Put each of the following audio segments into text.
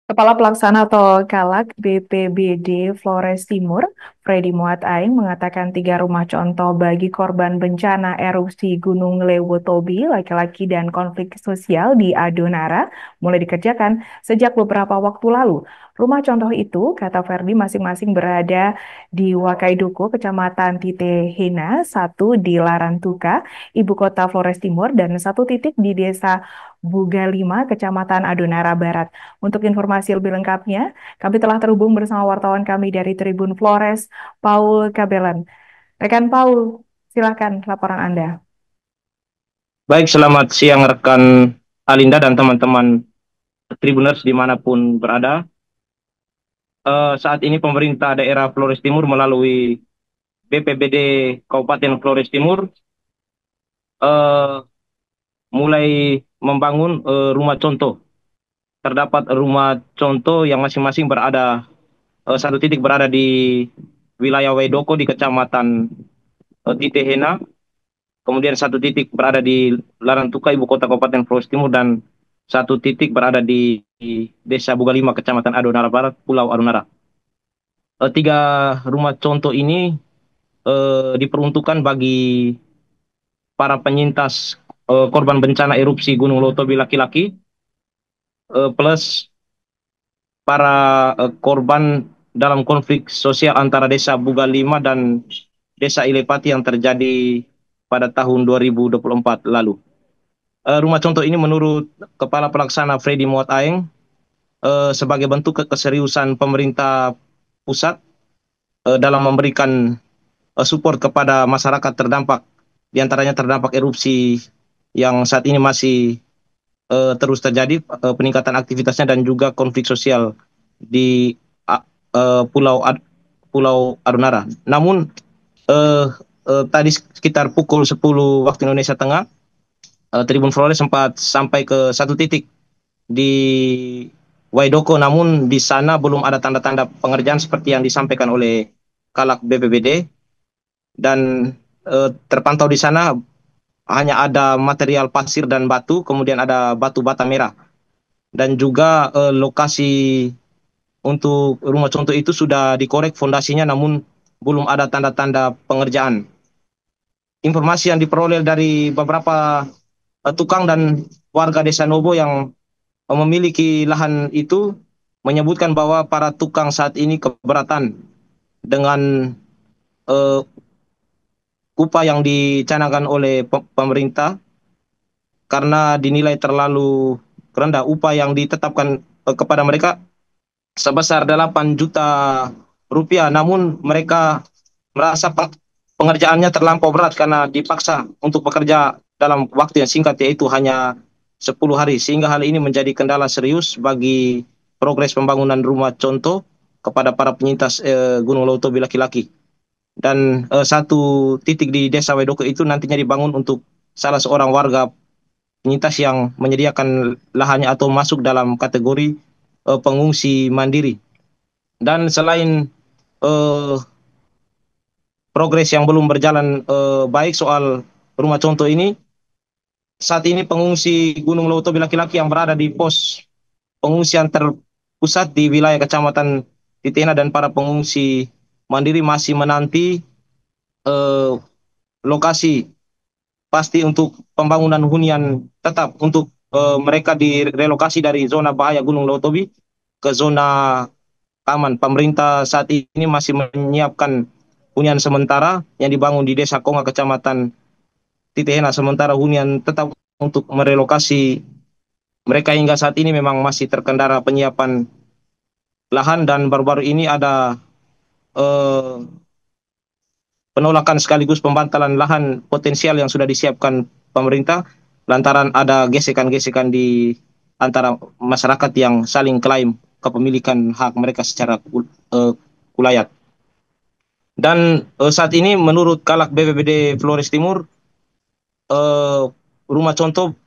Kepala Pelaksana Tol Kalak BPBD Flores Timur, Freddy Muat Aing mengatakan 3 rumah contoh bagi korban bencana erupsi Gunung Lewotobi, laki-laki dan konflik sosial di Adonara mulai dikerjakan sejak beberapa waktu lalu. Rumah contoh itu, kata Ferdi, masing-masing berada di Wakaiduku, Kecamatan Titehena, satu di Larantuka, Ibu Kota Flores Timur, dan satu titik di Desa Bugalima, Kecamatan Adonara Barat. Untuk informasi lebih lengkapnya, kami telah terhubung bersama wartawan kami dari Tribun Flores, Paul Kabelan. Rekan Paul, silakan laporan Anda. Baik, selamat siang rekan Alinda dan teman-teman Tribuners dimanapun berada. Saat ini pemerintah daerah Flores Timur melalui BPBD Kabupaten Flores Timur eh, mulai membangun rumah contoh. Terdapat rumah contoh yang masing-masing berada, satu titik berada di wilayah Wedoko di Kecamatan Titehena, kemudian satu titik berada di Larantuka, ibu kota Kabupaten Flores Timur, dan satu titik berada di Desa Bugalima, Kecamatan Adonara Barat, Pulau Adonara. Tiga rumah contoh ini diperuntukkan bagi para penyintas korban bencana erupsi Gunung Lotobi laki-laki, plus para korban dalam konflik sosial antara Desa Bugalima dan Desa Ilepati yang terjadi pada tahun 2024 lalu. Rumah contoh ini menurut Kepala Pelaksana Freddy Muat Aeng sebagai bentuk keseriusan pemerintah pusat dalam memberikan support kepada masyarakat terdampak, diantaranya terdampak erupsi yang saat ini masih terus terjadi, peningkatan aktivitasnya dan juga konflik sosial di Pulau Adunara. Namun eh, tadi sekitar pukul 10 waktu Indonesia Tengah, Tribun Flores sempat sampai ke satu titik di Waidoko, namun di sana belum ada tanda-tanda pengerjaan seperti yang disampaikan oleh Kalak BPBD, dan terpantau di sana hanya ada material pasir dan batu, kemudian ada batu bata merah, dan juga lokasi untuk rumah contoh itu sudah dikorek fondasinya, namun belum ada tanda-tanda pengerjaan. Informasi yang diperoleh dari beberapa tukang dan warga Desa Nobo yang memiliki lahan itu menyebutkan bahwa para tukang saat ini keberatan dengan uh, upah yang dicanangkan oleh pemerintah karena dinilai terlalu rendah. Upah yang ditetapkan kepada mereka sebesar 8 juta rupiah, namun mereka merasa pengerjaannya terlampau berat karena dipaksa untuk bekerja dalam waktu yang singkat, yaitu hanya 10 hari, sehingga hal ini menjadi kendala serius bagi progres pembangunan rumah contoh kepada para penyintas Gunung Leutobi laki-laki. Dan satu titik di Desa Wedoko itu nantinya dibangun untuk salah seorang warga penyintas yang menyediakan lahannya atau masuk dalam kategori pengungsi mandiri. Dan selain eh, progres yang belum berjalan baik soal rumah contoh ini, saat ini pengungsi Gunung Leutobi laki-laki yang berada di pos pengungsian terpusat di wilayah Kecamatan Titena dan para pengungsi mandiri masih menanti eh, lokasi pasti untuk pembangunan hunian tetap untuk mereka direlokasi dari zona bahaya Gunung Leutobi ke zona aman. Pemerintah saat ini masih menyiapkan hunian sementara yang dibangun di Desa Konga, Kecamatan Titihena. Sementara hunian tetap untuk merelokasi mereka hingga saat ini memang masih terkendala penyiapan lahan, dan baru-baru ini ada eh, penolakan sekaligus pembantalan lahan potensial yang sudah disiapkan pemerintah lantaran ada gesekan-gesekan di antara masyarakat yang saling klaim kepemilikan hak mereka secara kulayat. Dan saat ini menurut Kalak BPBD Flores Timur, eh, rumah contoh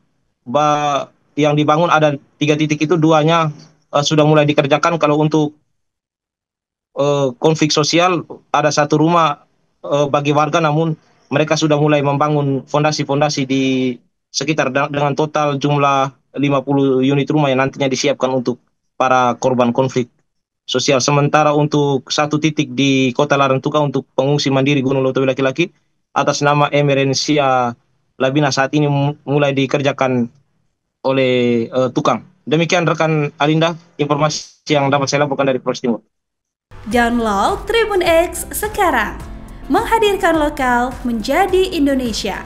yang dibangun ada 3 titik itu, duanya sudah mulai dikerjakan. Kalau untuk konflik sosial ada satu rumah bagi warga, namun mereka sudah mulai membangun fondasi-fondasi di sekitar dengan total jumlah 50 unit rumah yang nantinya disiapkan untuk para korban konflik sosial. Sementara untuk satu titik di Kota Larantuka untuk pengungsi mandiri Gunung Leutobi laki-laki atas nama Emerensia Labina saat ini mulai dikerjakan oleh tukang. Demikian rekan Alinda, informasi yang dapat saya laporkan dari Flores Timur. Download Tribun X sekarang, menghadirkan lokal menjadi Indonesia.